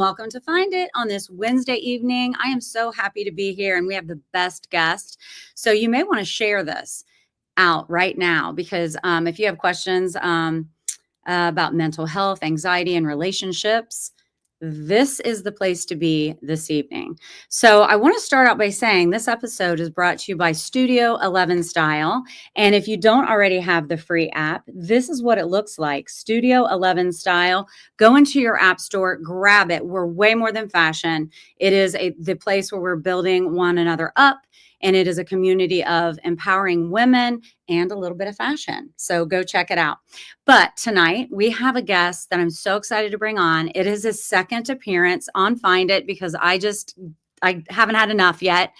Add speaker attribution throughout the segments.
Speaker 1: welcome to Find It on this Wednesday evening. I am so happy to be here, and we have the best guest. So you may want to share this out right now, because if you have questions about mental health, anxiety, and relationships, this is the place to be this evening. So I want to start out by saying this episode is brought to you by Studio 11 Style. And if you don't already have the free app, this is what it looks like. Studio 11 Style. Go into your app store, grab it. We're way more than fashion. It is the place where we're building one another up. And it is a community of empowering women and a little bit of fashion. So go check it out. But tonight we have a guest that I'm so excited to bring on. It is his second appearance on Find It, because I haven't had enough yet.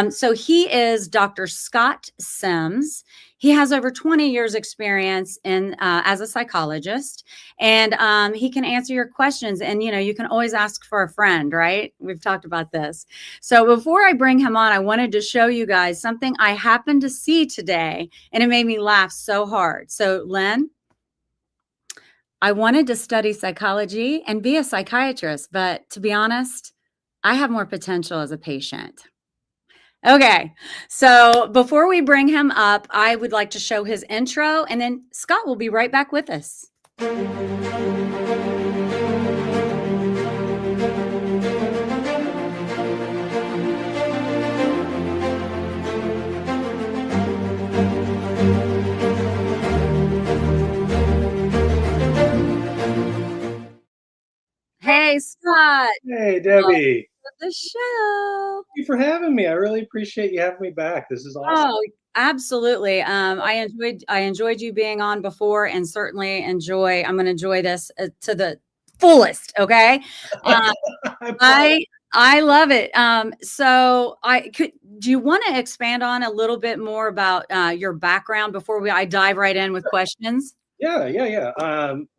Speaker 1: So he is Dr. Scott Symes. He has over 20 years experience in as a psychologist, and he can answer your questions. And, you can always ask for a friend, right? We've talked about this. So before I bring him on, I wanted to show you guys something I happened to see today, and it made me laugh so hard. So Len, I wanted to study psychology and be a psychiatrist, but to be honest, I have more potential as a patient. Okay, so before we bring him up, I would like to show his intro, and then Scott will be right back with us. Hey, Scott.
Speaker 2: Hey, Debbie.
Speaker 1: The show.
Speaker 2: Thank you for having me. I really appreciate you having me back. This is awesome.
Speaker 1: Oh, absolutely. I enjoyed you being on before, and certainly I'm going to enjoy this to the fullest. Okay. I love it. So do you want to expand on a little bit more about your background before I dive right in with questions?
Speaker 2: Yeah.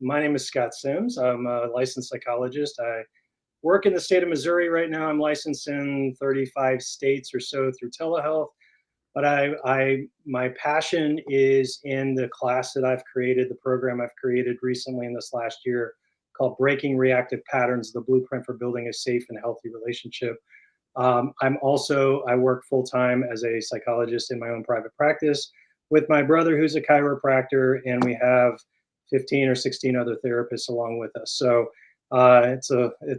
Speaker 2: My name is Scott Symes. I'm a licensed psychologist. I work in the state of Missouri right now. I'm licensed in 35 states or so through telehealth. But my passion is in the class that I've created, the program I've created recently in this last year, called Breaking Reactive Patterns: The Blueprint for Building a Safe and Healthy Relationship. I work full time as a psychologist in my own private practice with my brother, who's a chiropractor, and we have 15 or 16 other therapists along with us. So it's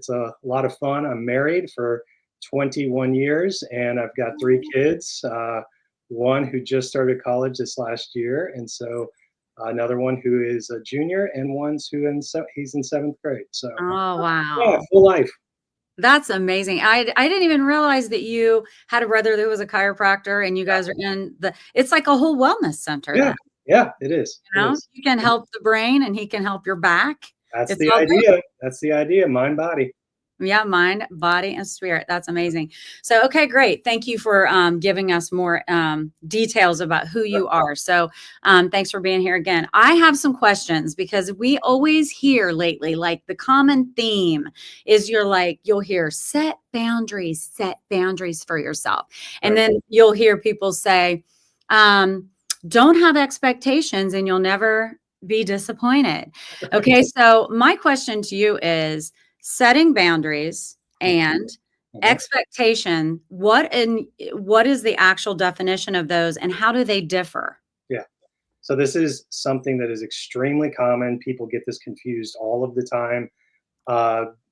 Speaker 2: a lot of fun. I'm married for 21 years, and I've got 3 kids. One who just started college this last year, and so another one who is a junior, and he's in 7th grade. So
Speaker 1: Oh, wow.
Speaker 2: yeah, full life.
Speaker 1: That's amazing. I didn't even realize that you had a brother that was a chiropractor, and you guys are it's like a whole wellness center.
Speaker 2: Yeah, it is.
Speaker 1: You can help the brain, and he can help your back.
Speaker 2: That's the idea. That's the idea. Mind, body.
Speaker 1: Yeah, mind, body, and spirit. That's amazing. So, okay, great. Thank you for giving us more details about who you are. So thanks for being here again. I have some questions, because we always hear lately, like the common theme is you'll hear set boundaries for yourself. And then you'll hear people say, don't have expectations and you'll never be disappointed. Okay, so my question to you is, setting boundaries and expectation, what is the actual definition of those, and how do they differ?
Speaker 2: Yeah. So this is something that is extremely common. People get this confused all of the time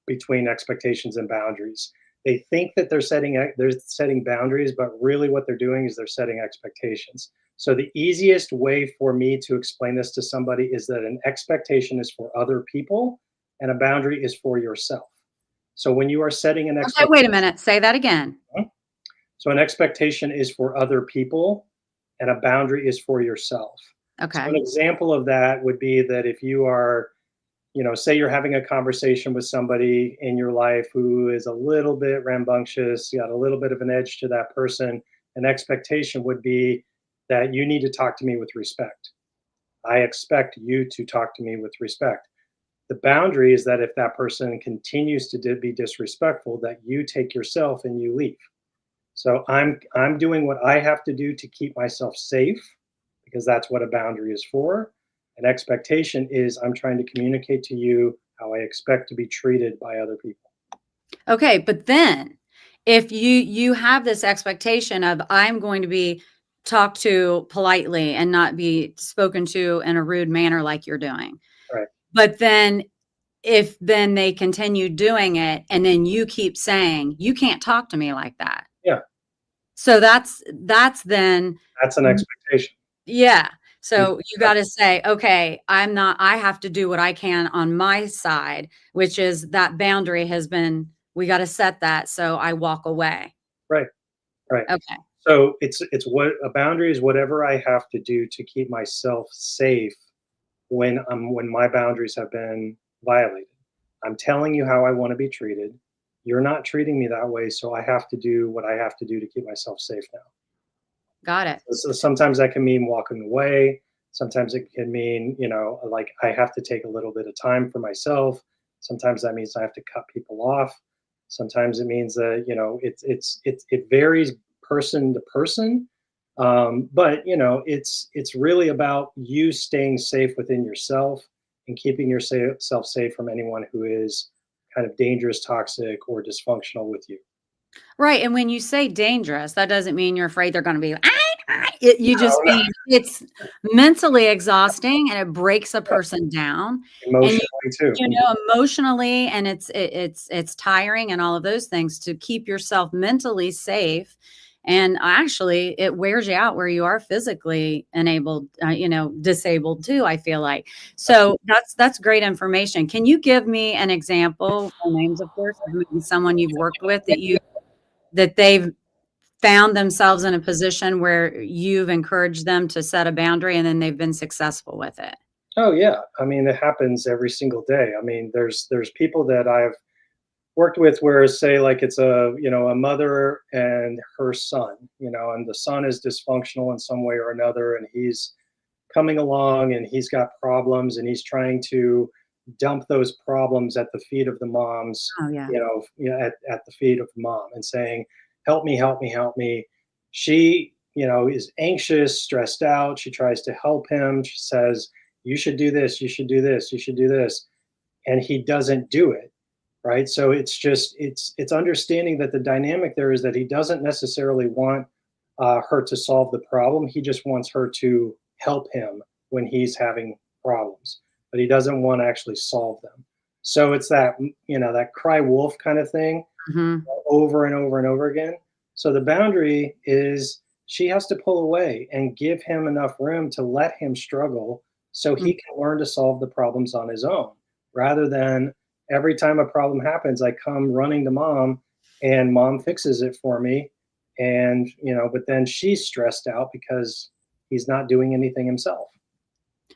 Speaker 2: between expectations and boundaries. They think that they're setting boundaries, but really what they're doing is they're setting expectations. So the easiest way for me to explain this to somebody is that an expectation is for other people, and a boundary is for yourself. So when you are setting an expectation—
Speaker 1: wait a minute, say that again.
Speaker 2: So an expectation is for other people, and a boundary is for yourself.
Speaker 1: Okay.
Speaker 2: So an example of that would be that if you are, say you're having a conversation with somebody in your life who is a little bit rambunctious, got a little bit of an edge to that person, an expectation would be that you need to talk to me with respect. I expect you to talk to me with respect. The boundary is that if that person continues to be disrespectful, that you take yourself and you leave. So I'm doing what I have to do to keep myself safe, because that's what a boundary is for. An expectation is I'm trying to communicate to you how I expect to be treated by other people.
Speaker 1: Okay, but then if you have this expectation of I'm going to be talked to politely and not be spoken to in a rude manner like you're doing.
Speaker 2: Right.
Speaker 1: But then if then they continue doing it and then you keep saying, "You can't talk to me like that."
Speaker 2: Yeah.
Speaker 1: So that's then
Speaker 2: That's an expectation.
Speaker 1: yeah.
Speaker 2: You
Speaker 1: So you gotta say, "Okay, I have to do what I can on my side," which is that boundary has been we gotta set that so I walk away.
Speaker 2: right, right.
Speaker 1: Okay.
Speaker 2: So it's what a boundary is whatever I have to do to keep myself safe when my boundaries have been violated. I'm telling you how I want to be treated. You're not treating me that way, so I have to do what I have to do to keep myself safe now.
Speaker 1: Got it.
Speaker 2: So sometimes that can mean walking away. Sometimes it can mean, like I have to take a little bit of time for myself. Sometimes that means I have to cut people off. Sometimes it means that, it varies person to person. But it's really about you staying safe within yourself and keeping yourself safe from anyone who is kind of dangerous, toxic, or dysfunctional with you.
Speaker 1: Right, and when you say dangerous, that doesn't mean you're afraid they're gonna be, you just
Speaker 2: No,
Speaker 1: mean it's mentally exhausting and it breaks a person down, and
Speaker 2: emotionally too.
Speaker 1: emotionally, and it's tiring and all of those things to keep yourself mentally safe, and actually, it wears you out where you are physically enabled, disabled too, I feel like. So, that's great information. Can you give me an example, full names, of course, of maybe someone you've worked with that they've found themselves in a position where you've encouraged them to set a boundary and then they've been successful with it.
Speaker 2: Oh yeah, I mean it happens every single day. I mean there's people that I've worked with where say like it's a mother and her son, and the son is dysfunctional in some way or another, and he's coming along and he's got problems and he's trying to dump those problems at the feet of the moms,
Speaker 1: Oh, yeah.
Speaker 2: at the feet of the mom and saying, help me, help me, help me. She, is anxious, stressed out. She tries to help him. She says, you should do this, you should do this, you should do this. And he doesn't do it. Right. So it's understanding that the dynamic there is that he doesn't necessarily want her to solve the problem. He just wants her to help him when he's having problems, but he doesn't want to actually solve them. So it's that cry wolf kind of thing
Speaker 1: Mhm.
Speaker 2: over and over and over again. So the boundary is she has to pull away and give him enough room to let him struggle so
Speaker 1: Mm.
Speaker 2: he can learn to solve the problems on his own rather than every time a problem happens, I come running to mom and mom fixes it for me. And, but then she's stressed out because he's not doing anything himself.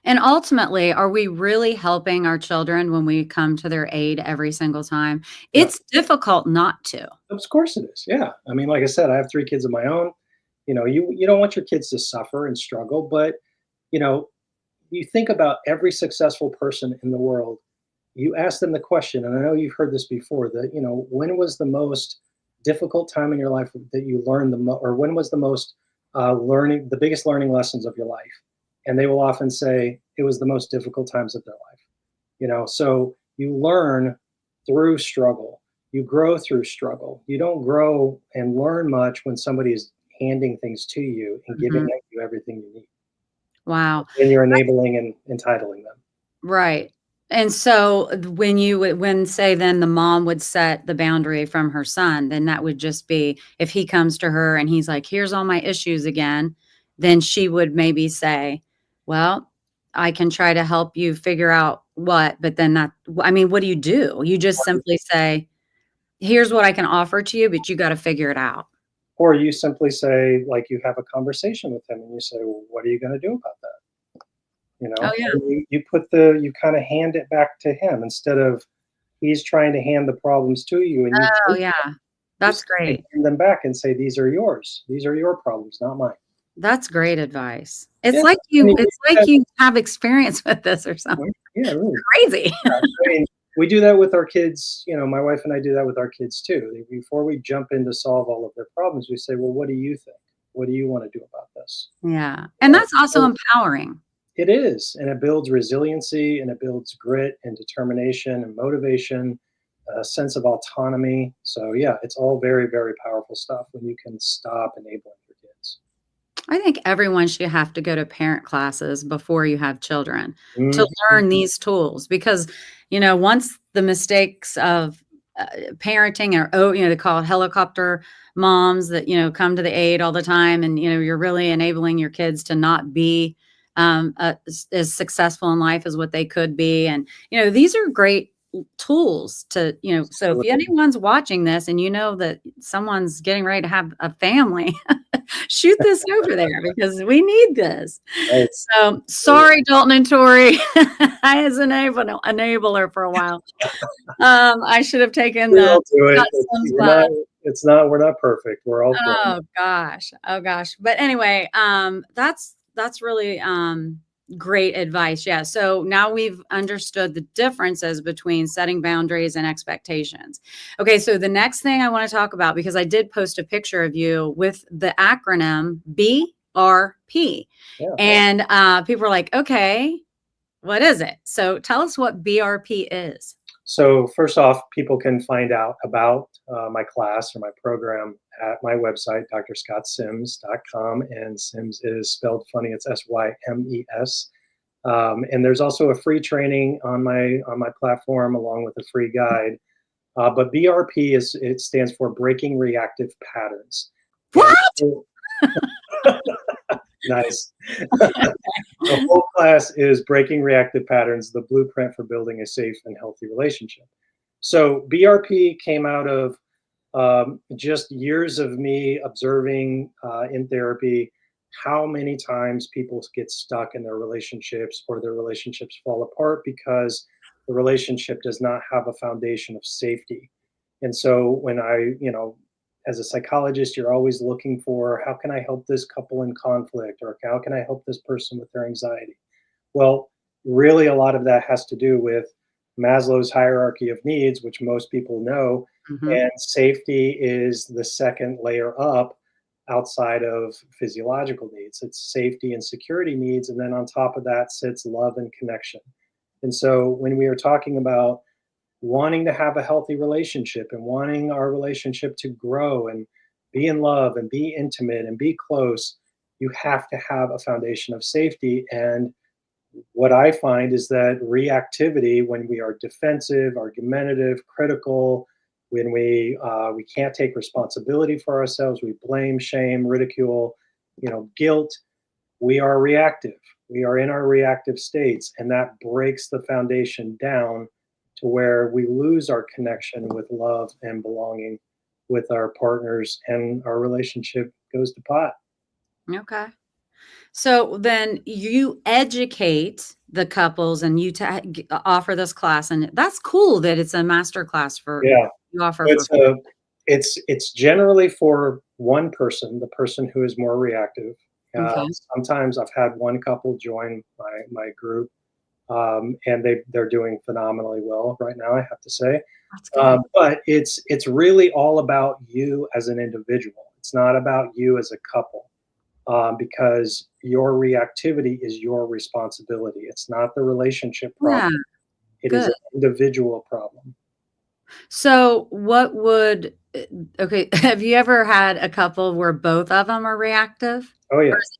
Speaker 1: And ultimately, are we really helping our children when we come to their aid every single time?
Speaker 2: No,
Speaker 1: It's difficult not to.
Speaker 2: of course it is. Yeah. I mean, like I said, I have 3 kids of my own. You don't want your kids to suffer and struggle, but, you know, you think about every successful person in the world, you ask them the question, and I know you've heard this before, that, when was the most difficult time in your life that you learned or when was the most the biggest learning lessons of your life? And they will often say it was the most difficult times of their life. So you learn through struggle. You grow through struggle. You don't grow and learn much when somebody is handing things to you and giving
Speaker 1: Mhm.
Speaker 2: you everything you need.
Speaker 1: Wow.
Speaker 2: Then you're enabling and entitling them.
Speaker 1: Right. And so when say then the mom would set the boundary from her son, then that would just be if he comes to her and he's like, "Here's all my issues again," then she would maybe say, "Well, I can try to help you figure out what," but then I mean, what do? You just simply say, "Here's what I can offer to you, but you gotta figure it out."
Speaker 2: Or you simply say, like, you have a conversation with him and you say, well, what are you going to do about that?
Speaker 1: Oh, yeah.
Speaker 2: And you kind of hand it back to him instead of he's trying to hand the problems to you and you
Speaker 1: Oh,
Speaker 2: take,
Speaker 1: yeah.
Speaker 2: you
Speaker 1: That's
Speaker 2: simply
Speaker 1: great.
Speaker 2: hand them back and say, these are yours. These are your problems, not mine.
Speaker 1: That's great advice.
Speaker 2: Yeah. I mean,
Speaker 1: It's like you have experience with this or something
Speaker 2: yeah, really.
Speaker 1: crazy.
Speaker 2: I mean, we do that with our kids. My wife and I do that with our kids too. Before we jump in to solve all of their problems, we say, well, what do you think? What do you want to do about this?
Speaker 1: Yeah, and that's also empowering.
Speaker 2: It is, and it builds resiliency and it builds grit and determination and motivation. a sense of autonomy. So yeah, it's all very, very powerful stuff when you can stop enabling your kids.
Speaker 1: I think everyone should have to go to parent classes before you have children to
Speaker 2: Mhm.
Speaker 1: learn these tools because, once the mistakes of parenting or, they call it helicopter moms that, come to the aid all the time. And, you're really enabling your kids to not be as successful in life as what they could be. And, these are great tools to, so if
Speaker 2: Absolutely.
Speaker 1: anyone's watching this and you know that someone's getting ready to have a family, shoot this over there because we need this.
Speaker 2: Right.
Speaker 1: So sorry, Dalton and Tori. I was an enabler for a while. I should have taken
Speaker 2: We
Speaker 1: the
Speaker 2: all do it.
Speaker 1: Scott Sims
Speaker 2: We're
Speaker 1: class.
Speaker 2: not. It's not. We're not perfect. We're all flawed.
Speaker 1: Oh gosh. Oh gosh. But anyway, that's really great advice. Yeah. So now we've understood the differences between setting boundaries and expectations. Okay, so the next thing I want to talk about, because I did post a picture of you with the acronym BRP.
Speaker 2: Yeah.
Speaker 1: And people were like, okay, what is it? So tell us what BRP is.
Speaker 2: So first off, people can find out about my class or my program at my website, drscottsymes.com, and Sims is spelled funny. It's Symes. And there's also a free training on my platform along with a free guide. But BRP it stands for Breaking Reactive Patterns. And
Speaker 1: What?
Speaker 2: so- nice. The whole class is Breaking Reactive Patterns, the blueprint for building a safe and healthy relationship. So BRP came out of just years of me observing in therapy how many times people get stuck in their relationships or their relationships fall apart because the relationship does not have a foundation of safety. And so when as a psychologist, you're always looking for how can I help this couple in conflict or how can I help this person with their anxiety? Well, really, a lot of that has to do with Maslow's hierarchy of needs, which most people know,
Speaker 1: Mhm.
Speaker 2: and safety is the second layer up outside of physiological needs. It's safety and security needs. And then on top of that sits love and connection. And so when we are talking about wanting to have a healthy relationship and wanting our relationship to grow and be in love and be intimate and be close, you have to have a foundation of safety. And what I find is that reactivity, when we are defensive, argumentative, critical, when we can't take responsibility for ourselves, we blame, shame, ridicule, guilt. We are reactive. We are in our reactive states, and that breaks the foundation down to where we lose our connection with love and belonging with our partners, and our relationship goes to pot.
Speaker 1: Okay. So then you educate the couples and offer this class, and that's cool that it's a master class for
Speaker 2: Yeah.
Speaker 1: you offer for
Speaker 2: It's a it's generally for one person, the person who is more reactive.
Speaker 1: okay.
Speaker 2: Sometimes I've had one couple join my group, and they're doing phenomenally well right now, I have to say.
Speaker 1: That's good.
Speaker 2: But it's really all about you as an individual. It's not about you as a couple, because your reactivity is your responsibility. It's not the relationship problem.
Speaker 1: Yeah,
Speaker 2: It is
Speaker 1: good.
Speaker 2: an individual problem.
Speaker 1: So what would okay, have you ever had a couple where both of them are reactive?
Speaker 2: Oh
Speaker 1: Or
Speaker 2: yeah.
Speaker 1: is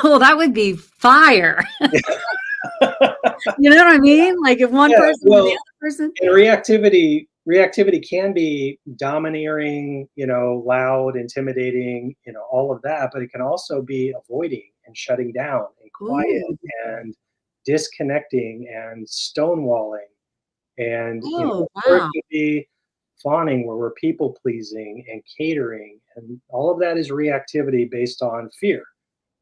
Speaker 1: well, that would be fire. You know what I mean? Like if one
Speaker 2: Yeah,
Speaker 1: person or the
Speaker 2: well,
Speaker 1: other person?
Speaker 2: and reactivity can be domineering, loud, intimidating, all of that, but it can also be avoiding and shutting down and quiet
Speaker 1: Ooh.
Speaker 2: and disconnecting and stonewalling, and
Speaker 1: Oh,
Speaker 2: or it
Speaker 1: wow.
Speaker 2: could be fawning where we're people pleasing and catering, and all of that is reactivity based on fear,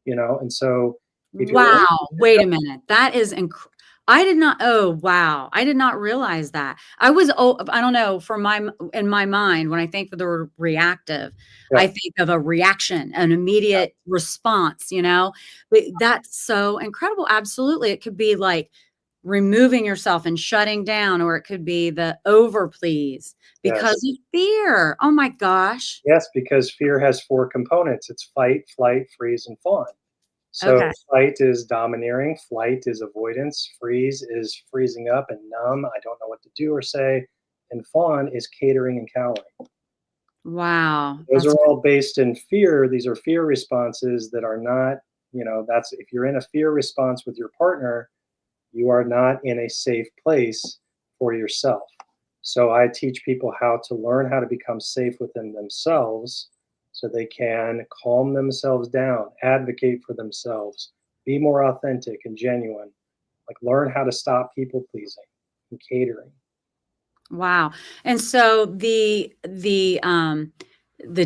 Speaker 2: and so if your
Speaker 1: Wow,
Speaker 2: relationship is
Speaker 1: wait a minute. That is I did not oh, wow. I did not realize that. I don't know, for in my mind, when I think of the word reactive,
Speaker 2: yeah,
Speaker 1: I think of a reaction, an immediate response, you know? But that's so incredible. Absolutely. It could be like removing yourself and shutting down, or it could be the over please because
Speaker 2: yes.
Speaker 1: of fear. Oh my gosh.
Speaker 2: Yes, because fear has four components. It's fight, flight, freeze, and fawn. So
Speaker 1: Okay.
Speaker 2: fight is domineering, flight is avoidance, freeze is freezing up and numb. I don't know what to do or say. and fawn is catering and cowering.
Speaker 1: Wow.
Speaker 2: Those are
Speaker 1: That's
Speaker 2: all based in fear. These are fear responses that are not, that's if you're in a fear response with your partner, you are not in a safe place for yourself. So I teach people how to learn how to become safe within themselves so they can calm themselves down, advocate for themselves, be more authentic and genuine, like learn how to stop people pleasing and catering.
Speaker 1: wow. And so the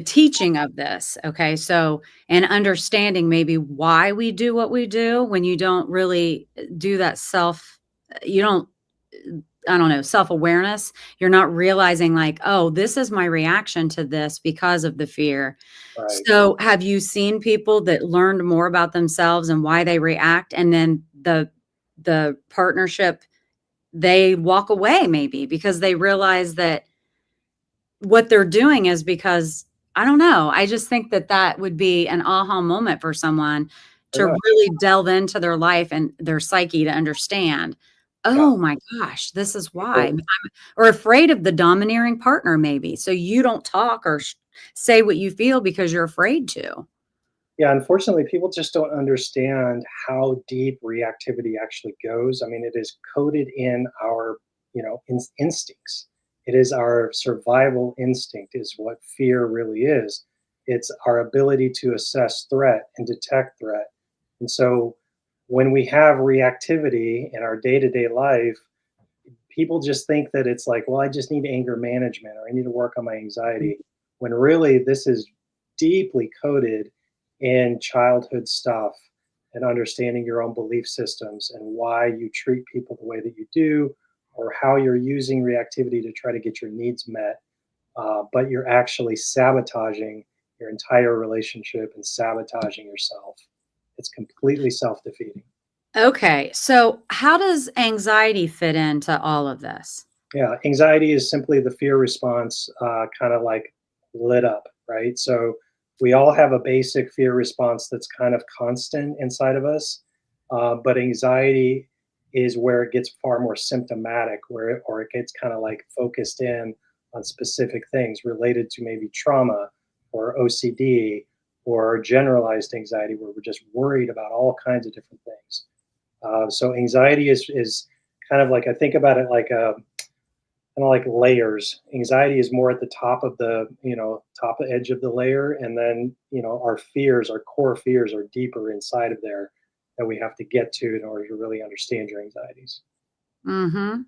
Speaker 1: teaching of this, okay, so and understanding maybe why we do what we do when you don't really do that you don't I don't know, self-awareness. You're not realizing like, oh, this is my reaction to this because of the fear.
Speaker 2: Right.
Speaker 1: So have you seen people that learned more about themselves and why they react and then the partnership they walk away maybe because they realize that what they're doing is because I don't know. I just think that that would be an aha moment for someone
Speaker 2: Very
Speaker 1: to
Speaker 2: much.
Speaker 1: really delve into their life and their psyche to understand,
Speaker 2: Yeah.
Speaker 1: oh my gosh, this is why.
Speaker 2: People,
Speaker 1: Or afraid of the domineering partner, maybe. So you don't talk or say what you feel because you're afraid to.
Speaker 2: yeah, unfortunately, people just don't understand how deep reactivity actually goes. I mean, it is coded in our, instincts. It is our survival instinct, is what fear really is. It's our ability to assess threat and detect threat. And so when we have reactivity in our day to day life, people just think that it's like, well, I just need anger management or I need to work on my anxiety. When really this is deeply coded in childhood stuff and understanding your own belief systems and why you treat people the way that you do, or how you're using reactivity to try to get your needs met. But you're actually sabotaging your entire relationship and sabotaging yourself. It's completely self defeating.
Speaker 1: Okay. So how does anxiety fit into all of this?
Speaker 2: Yeah, anxiety is simply the fear response, kind of like lit up, right? So we all have a basic fear response that's kind of constant inside of us, but anxiety is where it gets far more symptomatic, or it gets kind of like focused in on specific things related to maybe trauma or OCD or generalized anxiety, where we're just worried about all kinds of different things. So anxiety is kind of like, I think about it like a kind of like layers. Anxiety is more at the top of the, top edge of the layer, and then our fears, our core fears, are deeper inside of there that we have to get to in order to really understand your anxieties.
Speaker 1: Mhm.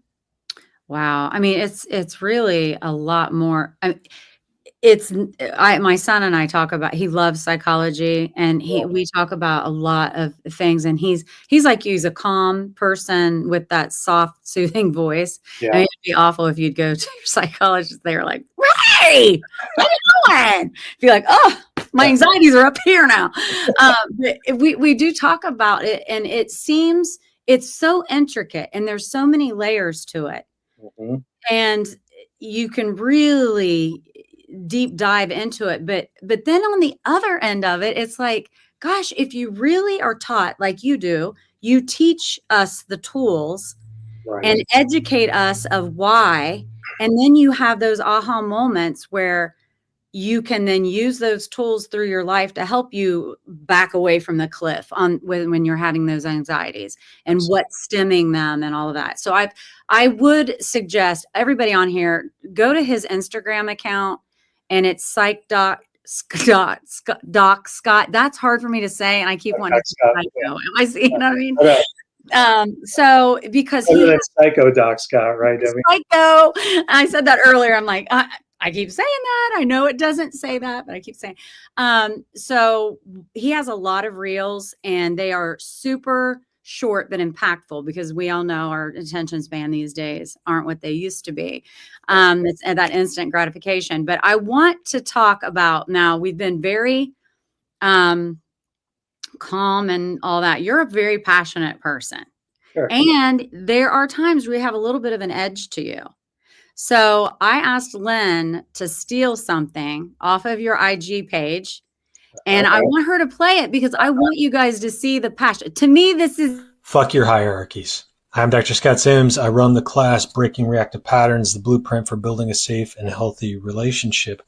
Speaker 1: Wow. I mean, it's really a lot more. It's I my son and I talk about he loves psychology, and
Speaker 2: Well,
Speaker 1: we talk about a lot of things, and he's like you, he's a calm person with that soft, soothing voice. I
Speaker 2: yeah,
Speaker 1: mean, it'd be awful if you'd go to your psychologist, they were like, "Ray, what are you doing?" Be like, "Oh, my
Speaker 2: yeah,
Speaker 1: anxieties are up here now." But we do talk about it, and it seems it's so intricate, and there's so many layers to it.
Speaker 2: hmm,
Speaker 1: And you can really deep dive into it, but then on the other end of it, it's like, gosh, if you really are taught like you do, you teach us the tools
Speaker 2: right,
Speaker 1: and educate us of why, and then you have those aha moments where you can then use those tools through your life to help you back away from the cliff on when you're having those anxieties and
Speaker 2: absolutely.
Speaker 1: what's stemming them and all of that. So I would suggest everybody on here go to his Instagram account, and it's psych doc Scott. That's hard for me to say, and I keep wanting to say
Speaker 2: Scott, yeah,
Speaker 1: psycho. Am I seeing, you know what I mean?
Speaker 2: I know.
Speaker 1: So because
Speaker 2: Other
Speaker 1: he
Speaker 2: than Psycho Doc Scott, right? I mean,
Speaker 1: psycho. I said that earlier. I'm like, I keep saying that. I know it doesn't say that, but I keep saying. So he has a lot of reels, and they are super short but impactful because we all know our attention span these days aren't what they used to be. It's and that instant gratification. But I want to talk about now. We've been very um, calm and all that. You're a very passionate person.
Speaker 2: sure.
Speaker 1: And there are times where you have a little bit of an edge to you. So I asked Lynn to steal something off of your IG page, and I
Speaker 2: Okay.
Speaker 1: want her to play it because I want you guys to see the passion. To me, this is
Speaker 3: Fuck your hierarchies. I'm Dr. Scott Symes. I run the class Breaking Reactive Patterns, the blueprint for building a safe and healthy relationship.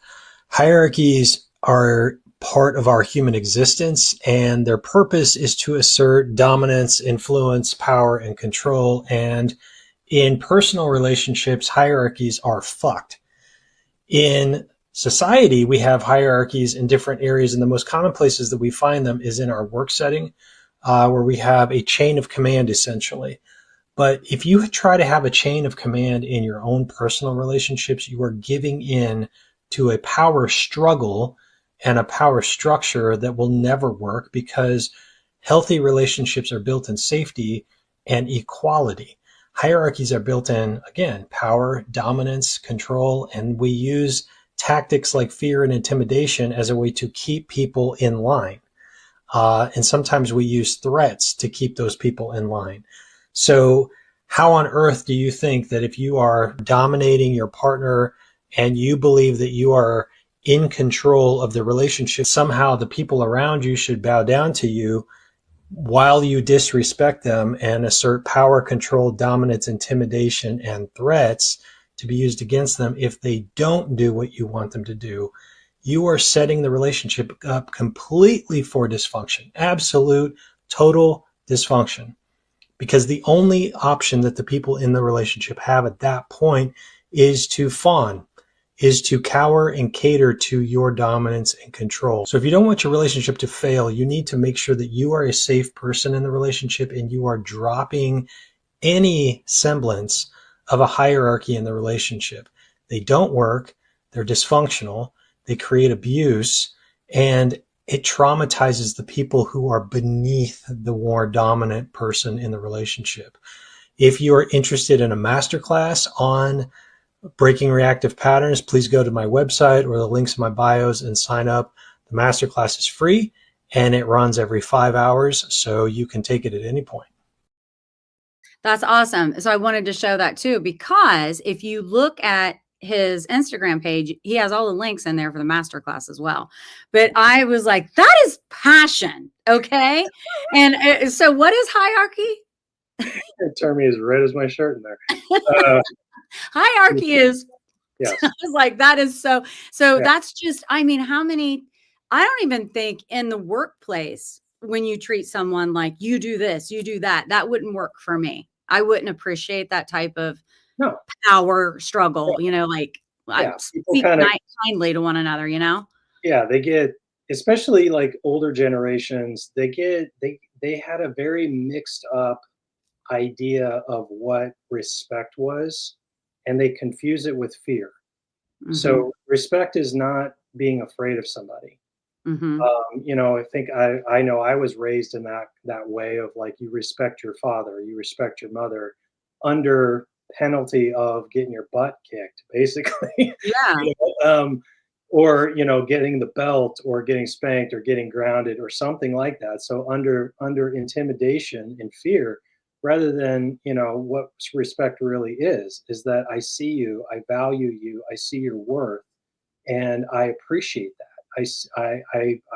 Speaker 3: Hierarchies are part of our human existence, and their purpose is to assert dominance, influence, power, and control. And in personal relationships, hierarchies are fucked. In society, we have hierarchies in different areas, and the most common places that we find them is in our work setting, where we have a chain of command essentially. But if you try to have a chain of command in your own personal relationships, you are giving in to a power struggle and a power structure that will never work, because healthy relationships are built in safety and equality. Hierarchies are built in, again, power, dominance, control, and we use tactics like fear and intimidation as a way to keep people in line. And sometimes we use threats to keep those people in line. So how on earth do you think that if you are dominating your partner and you believe that you are in control of the relationship, somehow the people around you should bow down to you while you disrespect them and assert power, control, dominance, intimidation, and threats to be used against them if they don't do what you want them to do? You are setting the relationship up completely for dysfunction, absolute, total dysfunction. Because the only option that the people in the relationship have at that point is to fawn, is to cower and cater to your dominance and control. So if you don't want your relationship to fail, you need to make sure that you are a safe person in the relationship and you are dropping any semblance of a hierarchy in the relationship. They don't work. They're dysfunctional. They create abuse, and it traumatizes the people who are beneath the more dominant person in the relationship. If you are interested in a masterclass on breaking reactive patterns, please go to my website or the links in my bios and sign up. The masterclass is free and it runs every 5 hours, so you can take it at any point.
Speaker 1: That's awesome. So I wanted to show that too, because if you look at his Instagram page, he has all the links in there for the masterclass as well. But I was like, that is passion. Okay. And so what is hierarchy?
Speaker 2: It turned me as red as my shirt in there. Uh,
Speaker 1: Hierarchy is, I
Speaker 2: yes.
Speaker 1: was like, that is so
Speaker 2: Yeah.
Speaker 1: that's just, I mean, how many, I don't even think in the workplace, when you treat someone like you do this, you do that, that wouldn't work for me. I wouldn't appreciate that type of
Speaker 2: No.
Speaker 1: power struggle, like I
Speaker 2: Yeah. People
Speaker 1: speak
Speaker 2: kind of,
Speaker 1: kindly to one another,
Speaker 2: yeah, they get, especially like older generations, they had a very mixed up idea of what respect was, and they confuse it with fear.
Speaker 1: Mhm.
Speaker 2: So respect is not being afraid of somebody.
Speaker 1: Mhm.
Speaker 2: I think I know I was raised in that way of like, you respect your father, you respect your mother, under penalty of getting your butt kicked, basically.
Speaker 1: Yeah.
Speaker 2: you know, or getting the belt or getting spanked or getting grounded or something like that. So under intimidation and fear, rather than what respect really is that I see you, I value you, I see your worth, and I appreciate that.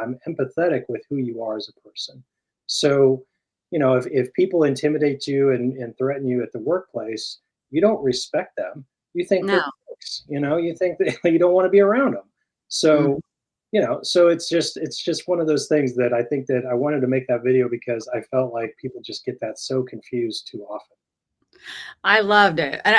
Speaker 2: I'm empathetic with who you are as a person. So, if people intimidate you and threaten you at the workplace, you don't respect them. You think
Speaker 1: No.
Speaker 2: they're crooks. You think that you don't want to be around them. So,
Speaker 1: Mhm.
Speaker 2: so it's just one of those things that I think that I wanted to make that video because I felt like people just get that so confused too often.
Speaker 1: I loved it. And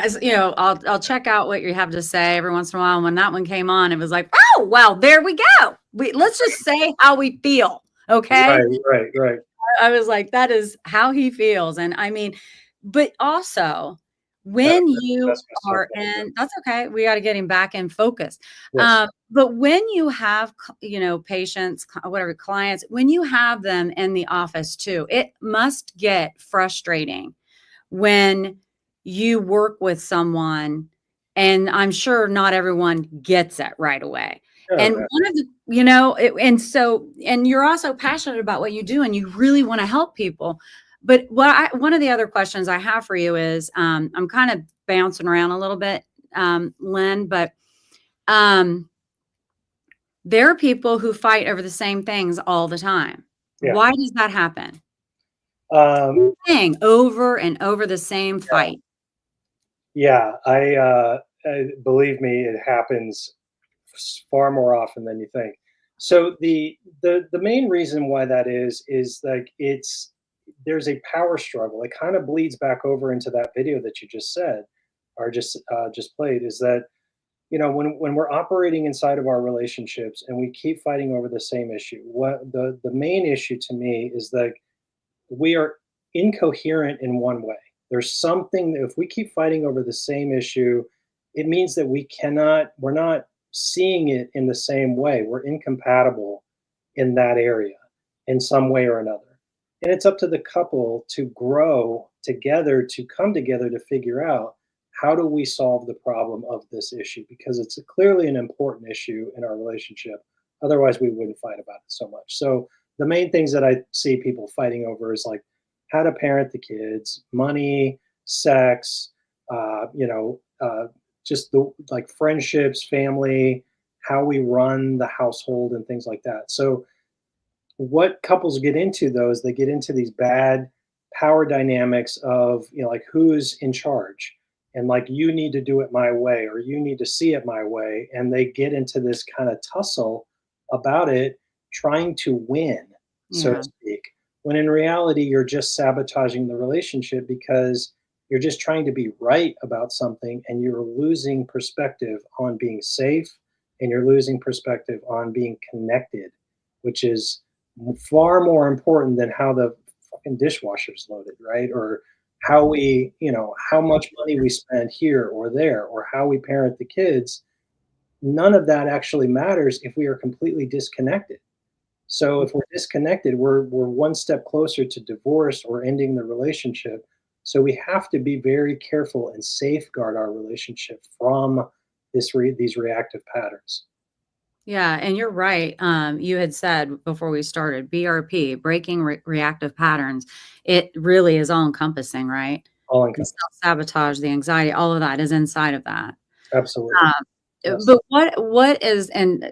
Speaker 1: I'll check out what you have to say every once in a while. And when that one came on, it was like, oh, well, there we go. Let's just say how we feel. Okay.
Speaker 2: Right, right, right.
Speaker 1: I was like, that is how he feels. And I mean, but also
Speaker 2: Gotta
Speaker 1: when you
Speaker 2: assess myself
Speaker 1: are
Speaker 2: a little bit.
Speaker 1: in, that's okay. We got to get him back in focus.
Speaker 2: Yes.
Speaker 1: But when you have, patients, whatever clients, when you have them in the office too, it must get frustrating when you work with someone, and I'm sure not everyone gets it right away.
Speaker 2: Oh,
Speaker 1: And
Speaker 2: yeah.
Speaker 1: one of the, and you're also passionate about what you do and you really want to help people. But one of the other questions I have for you is, I'm kind of bouncing around a little bit, Lynn, but um, there are people who fight over the same things all the time.
Speaker 2: Yeah.
Speaker 1: Why does that happen?
Speaker 2: Um,
Speaker 1: Thing over and over, the same fight.
Speaker 2: yeah, believe me, it happens far more often than you think. So the main reason why that is like there's a power struggle. It kind of bleeds back over into that video that you just said or just played. Is that when we're operating inside of our relationships and we keep fighting over the same issue, what the main issue to me is that we are incoherent in one way. There's something that if we keep fighting over the same issue, it means that we're not seeing it in the same way. We're incompatible in that area in some way or another. And it's up to the couple to grow together, to come together to figure out how do we solve the problem of this issue because it's clearly an important issue in our relationship. Otherwise, we wouldn't fight about it so much. So the main things that I see people fighting over is like how to parent the kids, money, sex, just the like friendships, family, how we run the household, and things like that. So what couples get into those, they get into these bad power dynamics of like who's in charge and like you need to do it my way or you need to see it my way, and they get into this kind of tussle about it, trying to win, so to
Speaker 1: Yeah.
Speaker 2: speak, when in reality you're just sabotaging the relationship because you're just trying to be right about something and you're losing perspective on being safe and you're losing perspective on being connected, which is far more important than how the fucking dishwasher's loaded, right? Or how how much money we spend here or there, or how we parent the kids. None of that actually matters if we are completely disconnected. So if we're disconnected, we're one step closer to divorce or ending the relationship. So we have to be very careful and safeguard our relationship from these reactive patterns.
Speaker 1: Yeah, and you're right. You had said before we started, BRP, breaking reactive patterns. It really is all encompassing, right?
Speaker 2: All
Speaker 1: The
Speaker 2: encompassing.
Speaker 1: self-sabotage, the anxiety, all of that is inside of that.
Speaker 2: Absolutely. Yes.
Speaker 1: But what is, and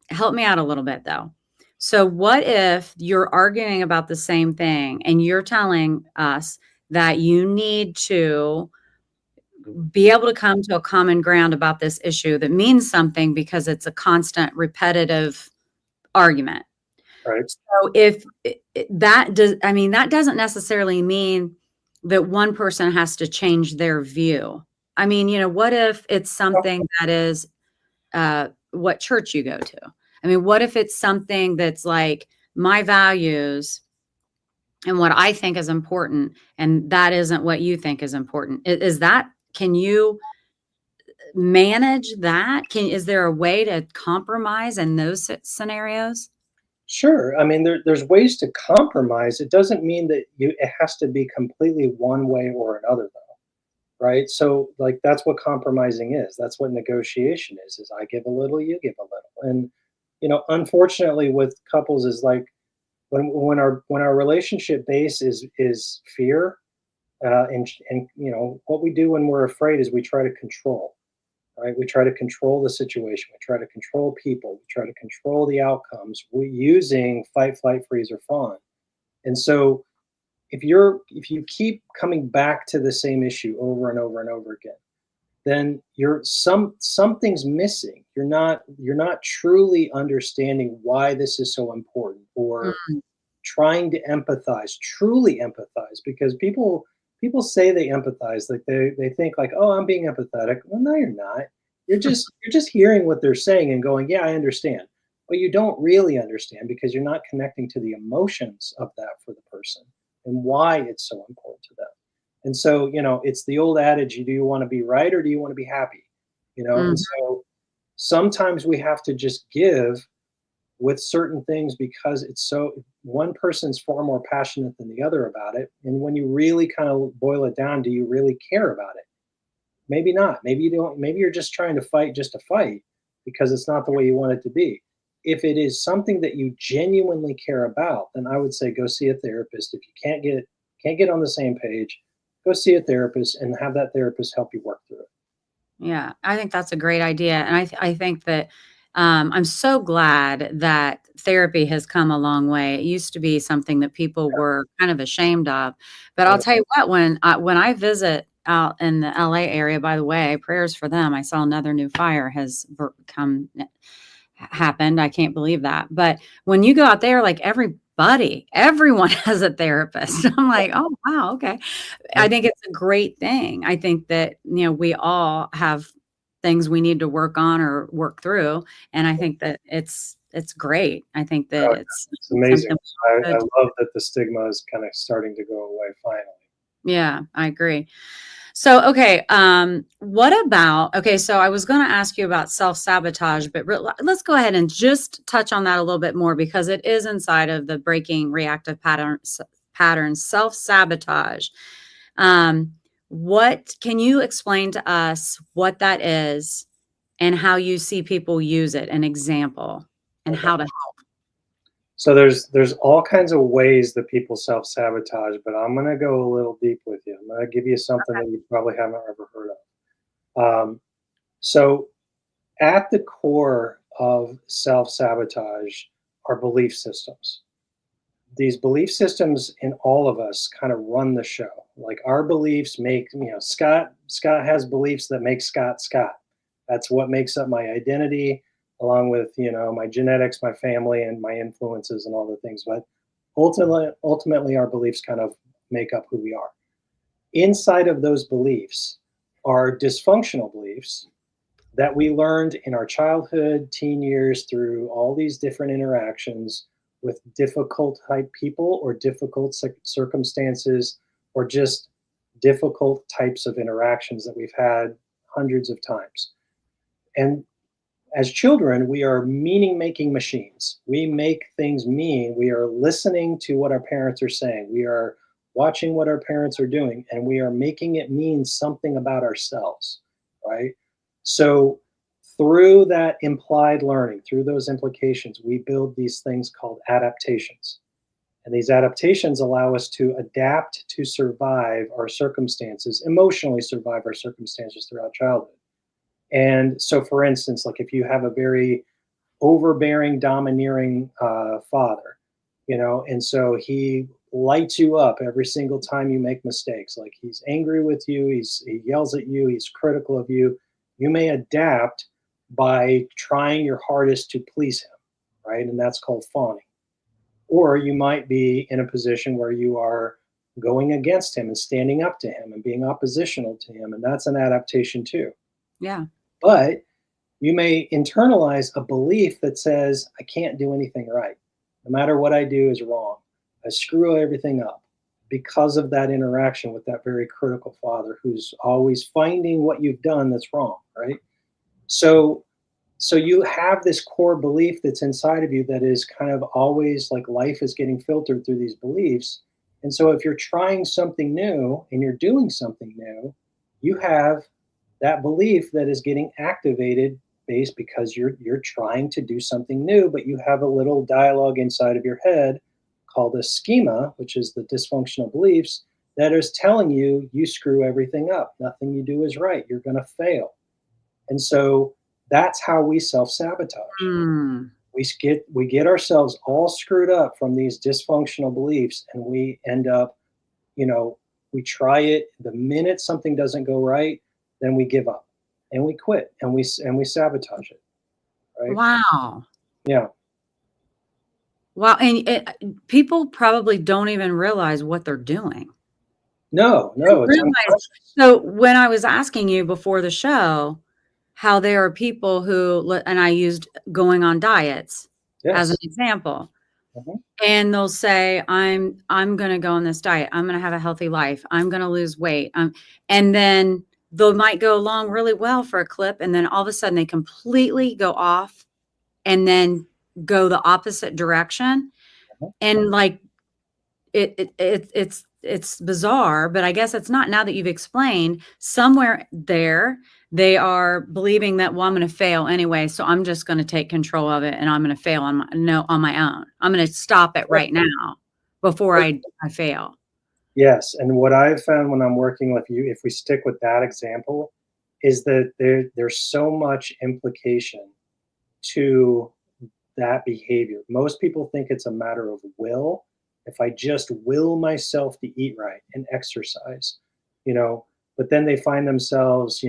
Speaker 1: help me out a little bit though. So what if you're arguing about the same thing and you're telling us that you need to be able to come to a common ground about this issue that means something because it's a constant repetitive argument.
Speaker 2: Right.
Speaker 1: So if that does, I mean, that doesn't necessarily mean that one person has to change their view. I mean, what if it's something that is what church you go to? I mean, what if it's something that's like my values and what I think is important, and that isn't what you think is important? Is that, can you manage that? Is there a way to compromise in those scenarios?
Speaker 2: Sure. I mean, there's ways to compromise. It doesn't mean that it has to be completely one way or another, though, right? So, like, that's what compromising is. That's what negotiation is I give a little, you give a little. And, unfortunately with couples is like when our relationship base is fear, and what we do when we're afraid is we try to control, right? We try to control the situation. We try to control people. We try to control the outcomes. We're using fight, flight, freeze, or fawn. And so if you keep coming back to the same issue over and over and over again, then something's missing. You're not truly understanding why this is so important, or
Speaker 1: Mm,
Speaker 2: trying to empathize, truly empathize, because people say they empathize, like they think like, oh, I'm being empathetic. Well, no, you're not. You're just hearing what they're saying and going, yeah, I understand. But you don't really understand because you're not connecting to the emotions of that for the person and why it's so important to them. And so, it's the old adage, do you want to be right or do you want to be happy? And
Speaker 1: mhm.
Speaker 2: so sometimes we have to just give with certain things because it's so one person's far more passionate than the other about it. And when you really kind of boil it down, do you really care about it? Maybe not. Maybe you don't. Maybe you're just trying to fight just to fight because it's not the way you want it to be. If it is something that you genuinely care about, then I would say go see a therapist. If you can't get on the same page, go see a therapist and have that therapist help you work through it.
Speaker 1: Yeah, I think that's a great idea, and I think that I'm so glad that therapy has come a long way. It used to be something that people were kind of ashamed of, but I'll
Speaker 2: Right.
Speaker 1: tell you what, when I visit out in the LA area, by the way, prayers for them. I saw another new fire has come happened. I can't believe that. But when you go out there, like everyone has a therapist. I'm like, oh wow, okay. I think it's a great thing. I think that, we all have things we need to work on or work through. And I think that it's great. I think that
Speaker 2: Oh,
Speaker 1: it's
Speaker 2: it's amazing.
Speaker 1: something
Speaker 2: I
Speaker 1: good.
Speaker 2: love that the stigma is kind of starting to go away finally.
Speaker 1: Yeah, I agree. So, okay, so I was going to ask you about self-sabotage, but let's go ahead and just touch on that a little bit more because it is inside of the breaking reactive patterns, self-sabotage. Um, what can you explain to us what that is and how you see people use it, an example, and
Speaker 2: Okay.
Speaker 1: how to
Speaker 2: So there's all kinds of ways that people self-sabotage, but I'm gonna go a little deep with you. I'm gonna give you something that you probably haven't ever heard of. So at the core of self-sabotage are belief systems. These belief systems in all of us kind of run the show. Like our beliefs make, Scott has beliefs that make Scott Scott. That's what makes up my identity, along with, my genetics, my family, and my influences and all the things. But ultimately our beliefs kind of make up who we are. Inside of those beliefs are dysfunctional beliefs that we learned in our childhood, teen years, through all these different interactions with difficult type people or difficult circumstances or just difficult types of interactions that we've had hundreds of times. And as children, we are meaning making machines. We make things mean. We are listening to what our parents are saying. We are watching what our parents are doing, and we are making it mean something about ourselves, right? So, through that implied learning, through those implications, we build these things called adaptations. And these adaptations allow us to adapt to survive our circumstances, emotionally survive our circumstances throughout childhood. And so, for instance, like if you have a very overbearing, domineering father, and so he lights you up every single time you make mistakes. Like he's angry with you, he yells at you, he's critical of you. You may adapt by trying your hardest to please him, right? And that's called fawning. Or you might be in a position where you are going against him and standing up to him and being oppositional to him, and that's an adaptation too.
Speaker 1: yeah.
Speaker 2: But you may internalize a belief that says, I can't do anything right. No matter what I do is wrong. I screw everything up because of that interaction with that very critical father who's always finding what you've done that's wrong, right? So so you have this core belief that's inside of you that is kind of always like life is getting filtered through these beliefs. And so if you're trying something new and you're doing something new, you have that belief that is getting activated based because you're trying to do something new, but you have a little dialogue inside of your head called a schema, which is the dysfunctional beliefs that is telling you you screw everything up. Nothing you do is right. You're going to fail. And so that's how we self-sabotage.
Speaker 1: Mm.
Speaker 2: We get ourselves all screwed up from these dysfunctional beliefs, and we end up, you know, we try it. The minute something doesn't go right, then we give up and we quit and we sabotage it, right?
Speaker 1: Wow.
Speaker 2: Yeah.
Speaker 1: Wow. And people probably don't even realize what they're doing.
Speaker 2: No,
Speaker 1: I
Speaker 2: no, it's
Speaker 1: realized
Speaker 2: unconscious.
Speaker 1: so when I was asking you before the show how there are people who and I used going on diets as an
Speaker 2: Yes.
Speaker 1: example,
Speaker 2: Mhm.
Speaker 1: and they'll say, I'm gonna go on this diet. I'm gonna have a healthy life. I'm gonna lose weight. And then they might go along really well for a clip, and then all of a sudden they completely go off and then go the opposite direction.
Speaker 2: Mhm.
Speaker 1: And like it's bizarre, but I guess it's not now that you've explained somewhere there, they are believing that, well, I'm going to fail anyway. So I'm just going to take control of it and I'm going to fail on on my own. I'm going to stop it right now before I fail.
Speaker 2: Yes, and what I've found when I'm working with you, if we stick with that example, is that there's so much implication to that behavior. Most people think it's a matter of will. If I just will myself to eat right and exercise, you know, but then they find themselves,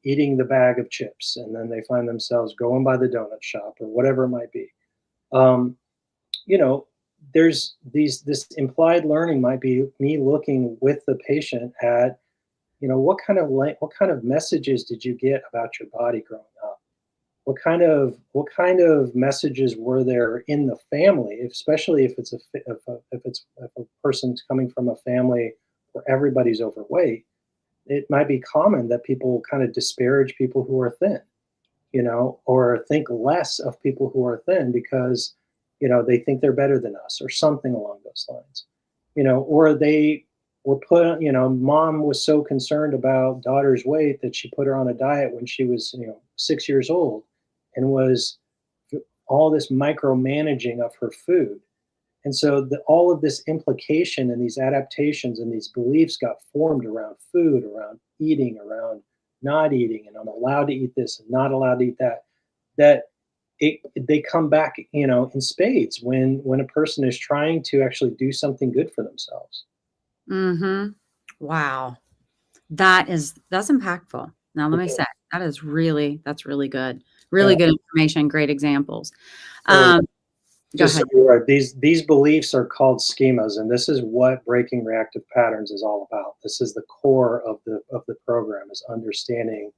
Speaker 2: eating the bag of chips, and then they find themselves going by the donut shop or whatever it might be. Um, you know, there's this implied learning might be me looking with the patient at, what kind of messages did you get about your body growing up? What kind of messages were there in the family, especially if a person's coming from a family where everybody's overweight. It might be common that people kind of disparage people who are thin, or think less of people who are thin because, they think they're better than us or something along those lines, or they were put, mom was so concerned about daughter's weight that she put her on a diet when she was, 6 years old, and was all this micromanaging of her food. And so all of this implication and these adaptations and these beliefs got formed around food, around eating, around not eating, and I'm allowed to eat this and not allowed to eat that. That they come back, in spades when a person is trying to actually do something good for themselves.
Speaker 1: Mm-hmm. Wow. That's impactful. Now let me say, that's really good. Really
Speaker 2: Yeah.
Speaker 1: good information, great examples.
Speaker 2: So
Speaker 1: Go
Speaker 2: just so
Speaker 1: ahead.
Speaker 2: you're aware, these beliefs are called schemas, and this is what breaking reactive patterns is all about. This is the core of the program, is understanding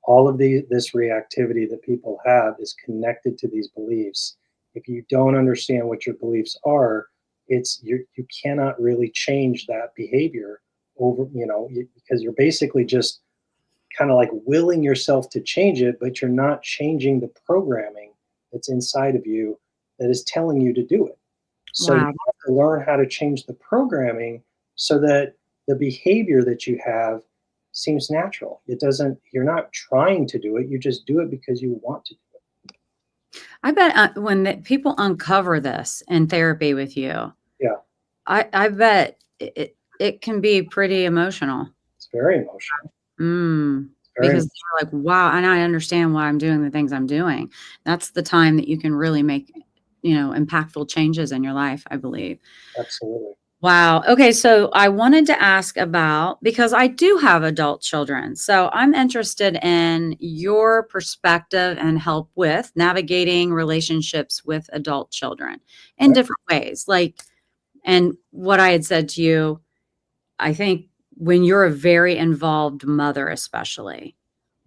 Speaker 2: all of this reactivity that people have is connected to these beliefs. If you don't understand what your beliefs are, you cannot really change that behavior because you're basically just kind of like willing yourself to change it, but you're not changing the programming that's inside of you that is telling you to do it. So you
Speaker 1: Wow.
Speaker 2: have to learn how to change the programming so that the behavior that you have seems natural. You're not trying to do it, you just do it because you want to do it.
Speaker 1: I bet when people uncover this in therapy with you,
Speaker 2: Yeah,
Speaker 1: I bet it can be pretty emotional.
Speaker 2: it's very emotional.
Speaker 1: Mm,
Speaker 2: Very
Speaker 1: because they're like, wow, and I understand why I'm doing the things I'm doing. That's the time that you can really make, impactful changes in your life, I believe.
Speaker 2: absolutely.
Speaker 1: Wow. Okay. So I wanted to ask about, because I do have adult children. So I'm interested in your perspective and help with navigating relationships with adult children in
Speaker 2: Okay.
Speaker 1: different ways. And what I had said to you, I think when you're a very involved mother, especially,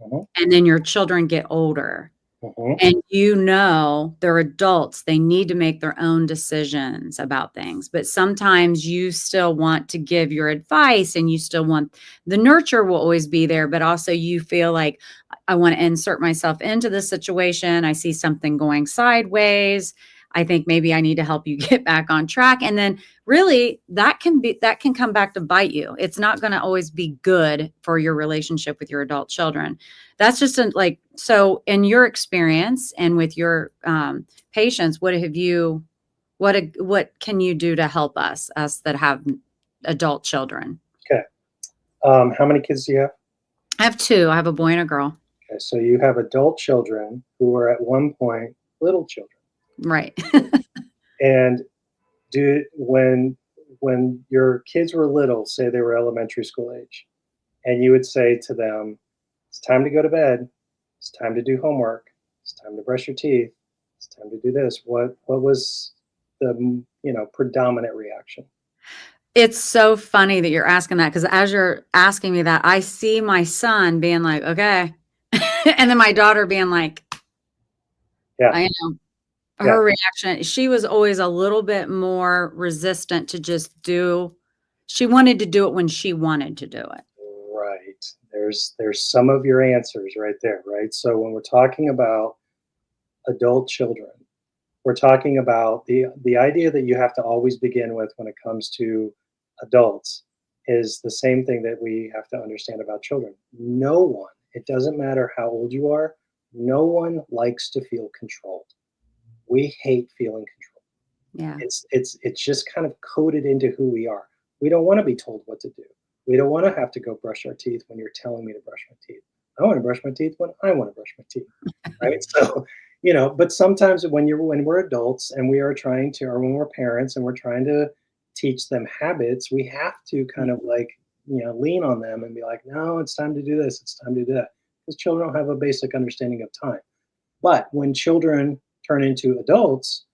Speaker 2: Mhm,
Speaker 1: and then your children get older,
Speaker 2: mhm.
Speaker 1: and they're adults, they need to make their own decisions about things, but sometimes you still want to give your advice, and you still want the nurture will always be there, but also you feel like, I want to insert myself into the situation. I see something going sideways. I think maybe I need to help you get back on track. And then really that can come back to bite you. It's not going to always be good for your relationship with your adult children. That's just so in your experience and with your patients, what can you do to help us that have adult children?
Speaker 2: Okay. How many kids do you have?
Speaker 1: I have two. I have a boy and a girl.
Speaker 2: Okay, so you have adult children who were at one point little children.
Speaker 1: Right.
Speaker 2: And do when your kids were little, say they were elementary school age, and you would say to them, "It's time to go to bed. It's time to do homework. It's time to brush your teeth. It's time to do this." What was the predominant reaction?
Speaker 1: It's so funny that you're asking that, because as you're asking me that, I see my son being like, okay. And then my daughter being like,
Speaker 2: Yeah,
Speaker 1: I know.
Speaker 2: yeah,
Speaker 1: Her reaction, she was always a little bit more resistant to just do. She wanted to do it when she wanted to do it.
Speaker 2: right. There's some of your answers right there, right? So when we're talking about adult children, we're talking about the idea that you have to always begin with when it comes to adults is the same thing that we have to understand about children. No one, it doesn't matter how old you are, no one likes to feel controlled. We hate feeling controlled.
Speaker 1: Yeah.
Speaker 2: It's just kind of coded into who we are. We don't want to be told what to do. We don't want to have to go brush our teeth when you're telling me to brush my teeth. I want to brush my teeth when I want to brush my teeth. Right? So But sometimes when we're adults and we are trying to, or when we're parents and we're trying to teach them habits, we have to kind of like, lean on them and be like, no, it's time to do this, it's time to do that. Because children don't have a basic understanding of time. But when children turn into adults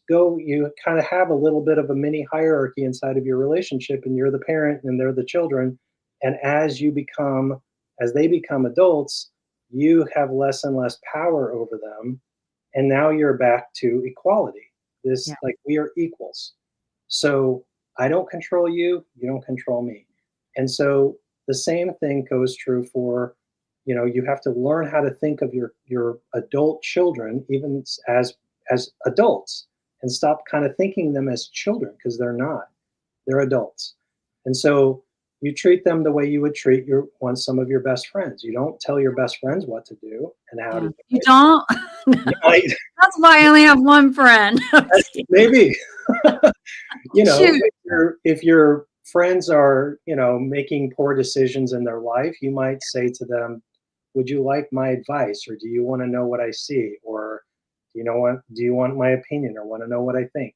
Speaker 2: go, you kind of have a little bit of a mini hierarchy inside of your relationship, and you're the parent and they're the children. And as they become adults, you have less and less power over them. And now you're back to equality.
Speaker 1: Yeah.
Speaker 2: This, like, we are equals. So I don't control you, you don't control me. And so the same thing goes true for, you have to learn how to think of your adult children even as adults, and stop kind of thinking them as children, because they're not. They're adults. And so you treat them the way you would treat some of your best friends. You don't tell your best friends what to do and how to
Speaker 1: Yeah.
Speaker 2: do
Speaker 1: You
Speaker 2: it.
Speaker 1: don't?
Speaker 2: You might,
Speaker 1: That's why I only have one friend.
Speaker 2: maybe.
Speaker 1: Shoot.
Speaker 2: If your friends are, making poor decisions in their life, you might say to them, would you like my advice, or do you want to know what I see, or do you want my opinion, or want to know what I think?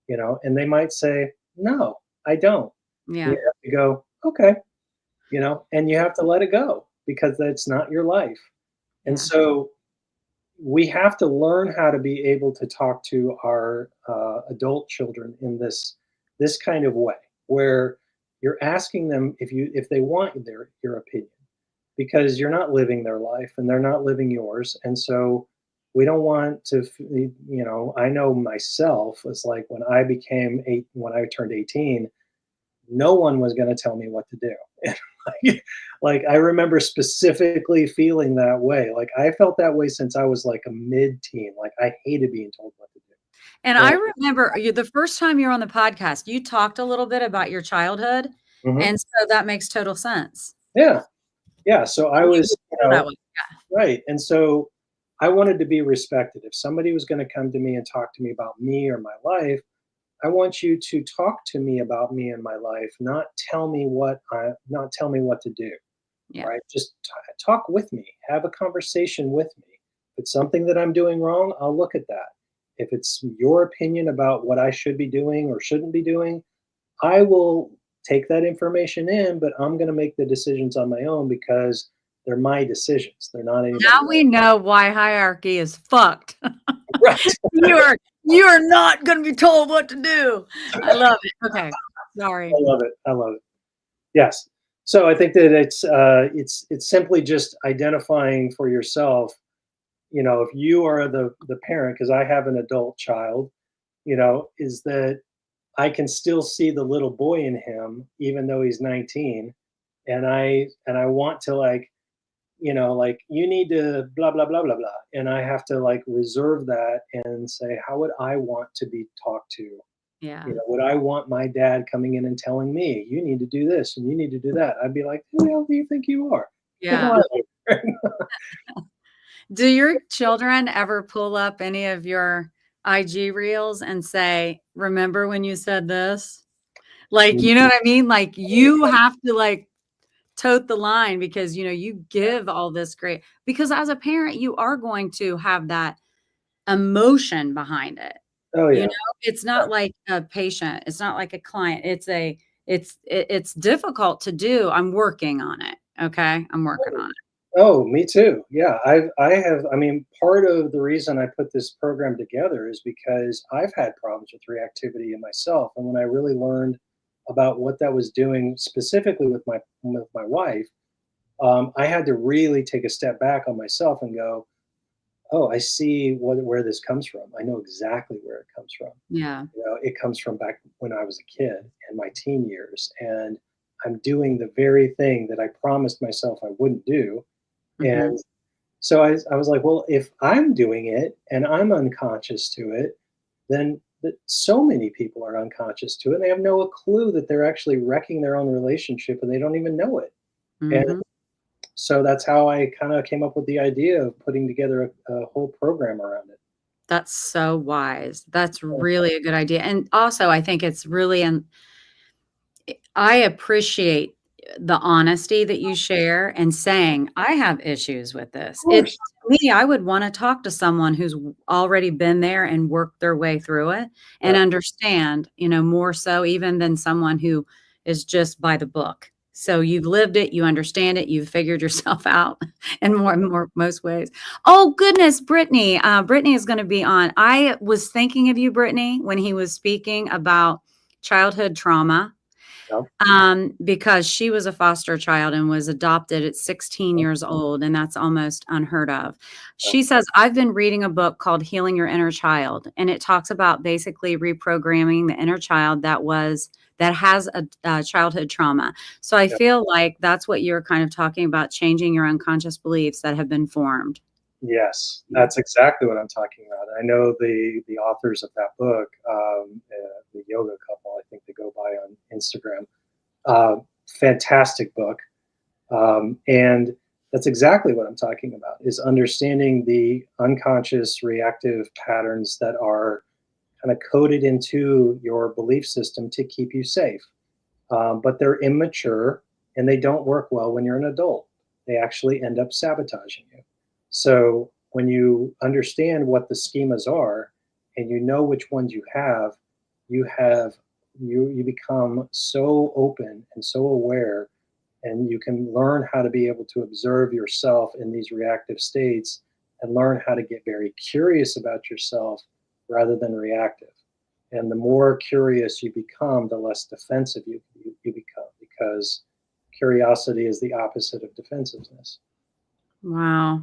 Speaker 2: And they might say, no, I don't. You
Speaker 1: Yeah.
Speaker 2: have to go, okay, and you have to let it go, because that's not your life. And
Speaker 1: Yeah.
Speaker 2: so we have to learn how to be able to talk to our adult children in this kind of way, where you're asking them if they want your opinion, because you're not living their life and they're not living yours. And so we don't want to, I know myself, it's like when I turned 18, no one was going to tell me what to do. Like, I remember specifically feeling that way. Like, I felt that way since I was like a mid-teen. Like, I hated being told what to
Speaker 1: And
Speaker 2: do.
Speaker 1: I remember the first time you were on the podcast, you talked a little bit about your childhood,
Speaker 2: Mhm.
Speaker 1: and so that makes total sense.
Speaker 2: Yeah, yeah. So I
Speaker 1: You
Speaker 2: was,
Speaker 1: would feel that way.
Speaker 2: right. And so I wanted to be respected. If somebody was going to come to me and talk to me about me or my life, I want you to talk to me about me and my life, not tell me what to do.
Speaker 1: Yeah.
Speaker 2: Right? Just talk with me, have a conversation with me. If it's something that I'm doing wrong, I'll look at that. If it's your opinion about what I should be doing or shouldn't be doing, I will take that information in, but I'm going to make the decisions on my own, because they're my decisions. They're not anybody
Speaker 1: Now we
Speaker 2: else.
Speaker 1: know why hierarchy is fucked.
Speaker 2: Right.
Speaker 1: You are not gonna be told what to do. I love it. Okay. Sorry.
Speaker 2: I love it. I love it. Yes. So I think that it's simply just identifying for yourself. If you are the parent, because I have an adult child, is that I can still see the little boy in him, even though he's 19, and I want to, like, like, you need to blah blah blah blah blah, and I have to, like, reserve that and say, how would I want to be talked to?
Speaker 1: Yeah.
Speaker 2: Would I want my dad coming in and telling me, you need to do this and you need to do that? I'd be like, who the hell do you think you are? Get the hell
Speaker 1: Yeah.
Speaker 2: out of here.
Speaker 1: Do your children ever pull up any of your IG reels and say, "Remember when you said this?" Like, you know what I mean? Like, you have to, like, tote the line because, you give all this great because as a parent, you are going to have that emotion behind it.
Speaker 2: Oh
Speaker 1: You
Speaker 2: yeah.
Speaker 1: know, it's not like a patient, it's not like a client. It's difficult to do. I'm working on it. Okay? I'm working on it.
Speaker 2: Oh, me too. Yeah, I have. I mean, part of the reason I put this program together is because I've had problems with reactivity in myself, and when I really learned about what that was doing specifically with my wife, I had to really take a step back on myself and go, "Oh, I see where this comes from. I know exactly where it comes from.
Speaker 1: Yeah.
Speaker 2: It comes from back when I was a kid in my teen years, and I'm doing the very thing that I promised myself I wouldn't do."
Speaker 1: Mhm.
Speaker 2: And so I was like, well, if I'm doing it and I'm unconscious to it, then so many people are unconscious to it. And they have no clue that they're actually wrecking their own relationship, and they don't even know it. And
Speaker 1: Mhm.
Speaker 2: so that's how I kind of came up with the idea of putting together a whole program around it.
Speaker 1: That's so wise. That's really a good idea. And also, I think it's really I appreciate the honesty that you share and saying, I have issues with this.
Speaker 2: Of
Speaker 1: It
Speaker 2: course.
Speaker 1: me, I would want to talk to someone who's already been there and worked their way through it and
Speaker 2: Yeah.
Speaker 1: understand, more so even than someone who is just by the book. So you've lived it, you understand it, you've figured yourself out in more most ways. Oh goodness, Brittany. Brittany is going to be on. I was thinking of you, Brittany, when he was speaking about childhood trauma,
Speaker 2: Yeah.
Speaker 1: because she was a foster child and was adopted at 16 years old, and that's almost unheard of.
Speaker 2: Yeah.
Speaker 1: She says, I've been reading a book called Healing Your Inner Child, and it talks about basically reprogramming the inner child that has a childhood trauma. So I
Speaker 2: Yeah.
Speaker 1: feel like that's what you're kind of talking about, changing your unconscious beliefs that have been formed.
Speaker 2: Yes, that's exactly what I'm talking about. I know the authors of that book, the yoga couple, I think they go by on Instagram. Fantastic book. And that's exactly what I'm talking about, is understanding the unconscious reactive patterns that are kind of coded into your belief system to keep you safe. But they're immature and they don't work well when you're an adult. They actually end up sabotaging you. So when you understand what the schemas are and you know which ones you have you become so open and so aware, and you can learn how to be able to observe yourself in these reactive states and learn how to get very curious about yourself rather than reactive. And the more curious you become, the less defensive you become, because curiosity is the opposite of defensiveness.
Speaker 1: Wow.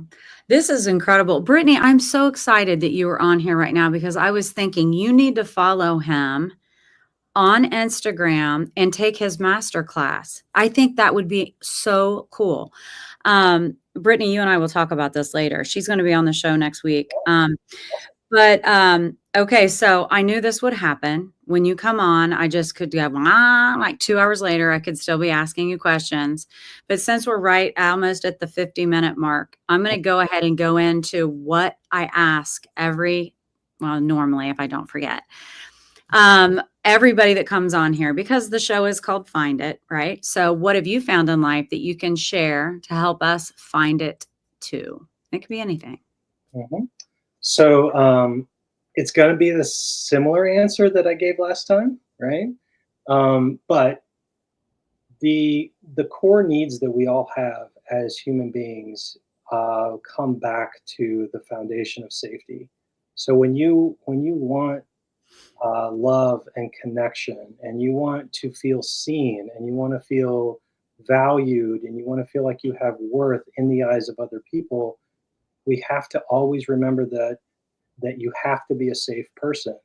Speaker 1: This is incredible. Brittany, I'm so excited that you are on here right now because I was thinking you need to follow him on Instagram and take his master class. I think that would be so cool. Brittany, you and I will talk about this later. She's going to be on the show next week. Okay, so I knew this would happen. When you come on, I just could go, like 2 hours later, I could still be asking you questions. But since we're right almost at the 50-minute mark, I'm going to go ahead and go into what I ask normally if I don't forget. Everybody that comes on here, because the show is called Find It, right? So what have you found in life that you can share to help us find it too? It could be anything.
Speaker 2: Mhm. So it's going to be the similar answer that I gave last time, right? But the core needs that we all have as human beings come back to the foundation of safety. So when you want love and connection, and you want to feel seen, and you want to feel valued, and you want to feel like you have worth in the eyes of other people, we have to always remember that you have to be a safe person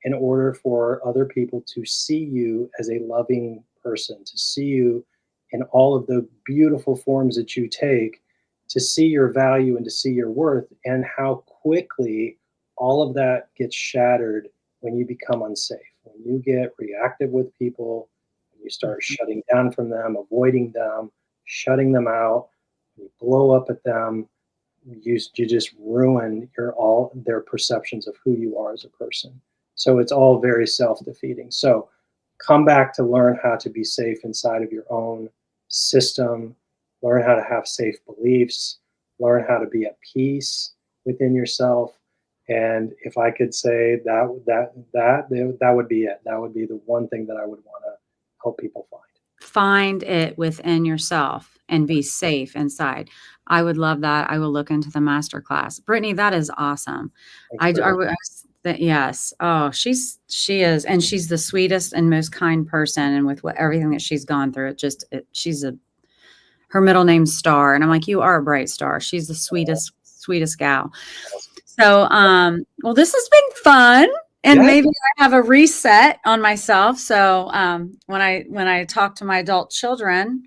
Speaker 2: in order for other people to see you as a loving person, to see you in all of the beautiful forms that you take, to see your value and to see your worth, and how quickly all of that gets shattered when you become unsafe, when you get reactive with people, when you start shutting down from them, avoiding them, shutting them out, you blow up at them, you just ruin all their perceptions of who you are as a person. So it's all very self-defeating. So come back to learn how to be safe inside of your own system, learn how to have safe beliefs, learn how to be at peace within yourself. And if I could say that would be it. That would be the one thing that I would want to help people find.
Speaker 1: Find it within yourself and be safe inside. I would love that. I will look into the master class. Brittany, that is awesome.
Speaker 2: Thanks very much.
Speaker 1: Yes. Oh, she is, and she's the sweetest and most kind person. And with everything that she's gone through, her middle name's Star, and I'm like, you are a bright star. She's the sweetest gal. So, well, this has been fun. And
Speaker 2: Yeah.
Speaker 1: maybe I have a reset on myself. So when I talk to my adult children,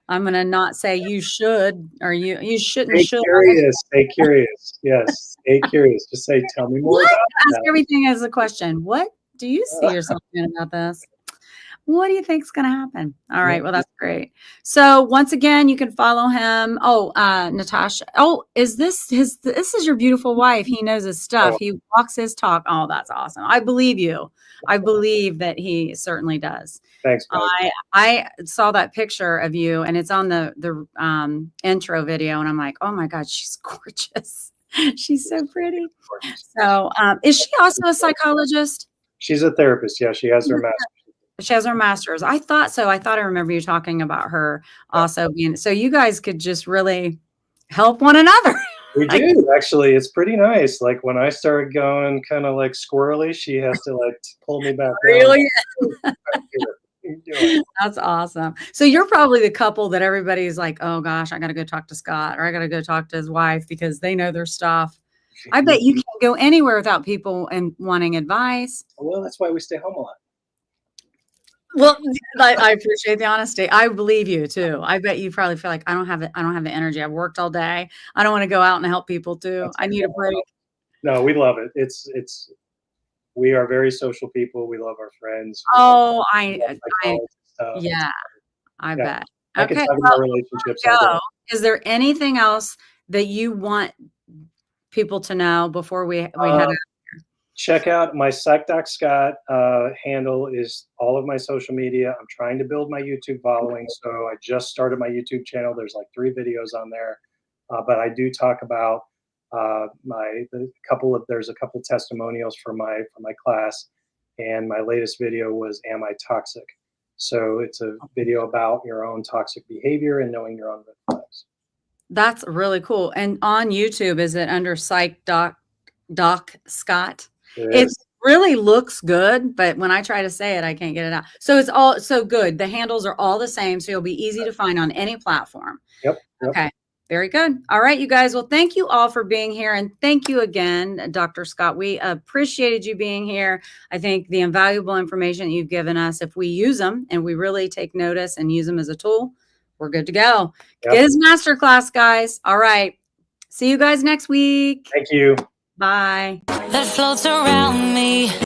Speaker 1: I'm going to not say you should or you shouldn't.
Speaker 2: Stay curious. Stay curious. Yes. Stay curious. Just say, tell me more
Speaker 1: What?
Speaker 2: about
Speaker 1: Ask
Speaker 2: that.
Speaker 1: everything as a question. What do you see yourself doing about this? What do you think's going to happen? All right.
Speaker 2: Yeah.
Speaker 1: Well, that's great. So once again, you can follow him. Oh, Natasha. Oh, this is your beautiful wife. He knows his stuff.
Speaker 2: Oh,
Speaker 1: He walks his talk. Oh, that's awesome. I believe you. I believe that he certainly does.
Speaker 2: thanks, guys.
Speaker 1: I saw that picture of you, and it's on the intro video, and I'm like, oh my God, she's gorgeous. She's so pretty. So, is she also a psychologist?
Speaker 2: She's a therapist. Yeah, she has her master's.
Speaker 1: She has her master's. I thought so. I thought I remember you talking about her
Speaker 2: Yeah.
Speaker 1: also being. So you guys could just really help one another.
Speaker 2: We
Speaker 1: Like,
Speaker 2: do actually. It's pretty nice. Like when I started going kind of like squirrely, she has to like pull me back down.
Speaker 1: really?
Speaker 2: Back here.
Speaker 1: That's awesome. So you're probably the couple that everybody's like, oh gosh, I got to go talk to Scott, or I got to go talk to his wife because they know their stuff. I bet you can't go anywhere without people and wanting advice.
Speaker 2: Well, that's why we stay home a lot.
Speaker 1: Well, I appreciate the honesty. I believe you too. I bet you probably feel like I don't have it. I don't have the energy. I've worked all day. I don't want to go out and help people too.
Speaker 2: That's
Speaker 1: I need a break.
Speaker 2: No, we love it. We are very social people. We love our friends. We
Speaker 1: Oh,
Speaker 2: love psychology stuff.
Speaker 1: yeah, I
Speaker 2: Yeah.
Speaker 1: bet.
Speaker 2: I can
Speaker 1: Okay,
Speaker 2: talk
Speaker 1: well,
Speaker 2: about relationships.
Speaker 1: go. Is there anything else that you want people to know before we head out?
Speaker 2: Check out my Psych.Scott handle is all of my social media. I'm trying to build my YouTube following, so I just started my YouTube channel. There's like 3 videos on there, but I do talk about there's a couple testimonials for my class, and my latest video was "Am I Toxic?" So it's a video about your own toxic behavior and knowing your own red flags.
Speaker 1: That's really cool. And on YouTube, is it under Doc Scott? It really looks good, but when I try to say it, I can't get it out. So it's all so good. The handles are all the same, so you'll be easy to find on any platform.
Speaker 2: Yep.
Speaker 1: Okay. Very good. All right, you guys. Well, thank you all for being here. And thank you again, Dr. Scott. We appreciated you being here. I think the invaluable information you've given us, if we use them and we really take notice and use them as a tool, we're good to go.
Speaker 2: Yep.
Speaker 1: Get his masterclass, guys. All right. See you guys next week.
Speaker 2: Thank you.
Speaker 1: Bye.
Speaker 4: That floats around me.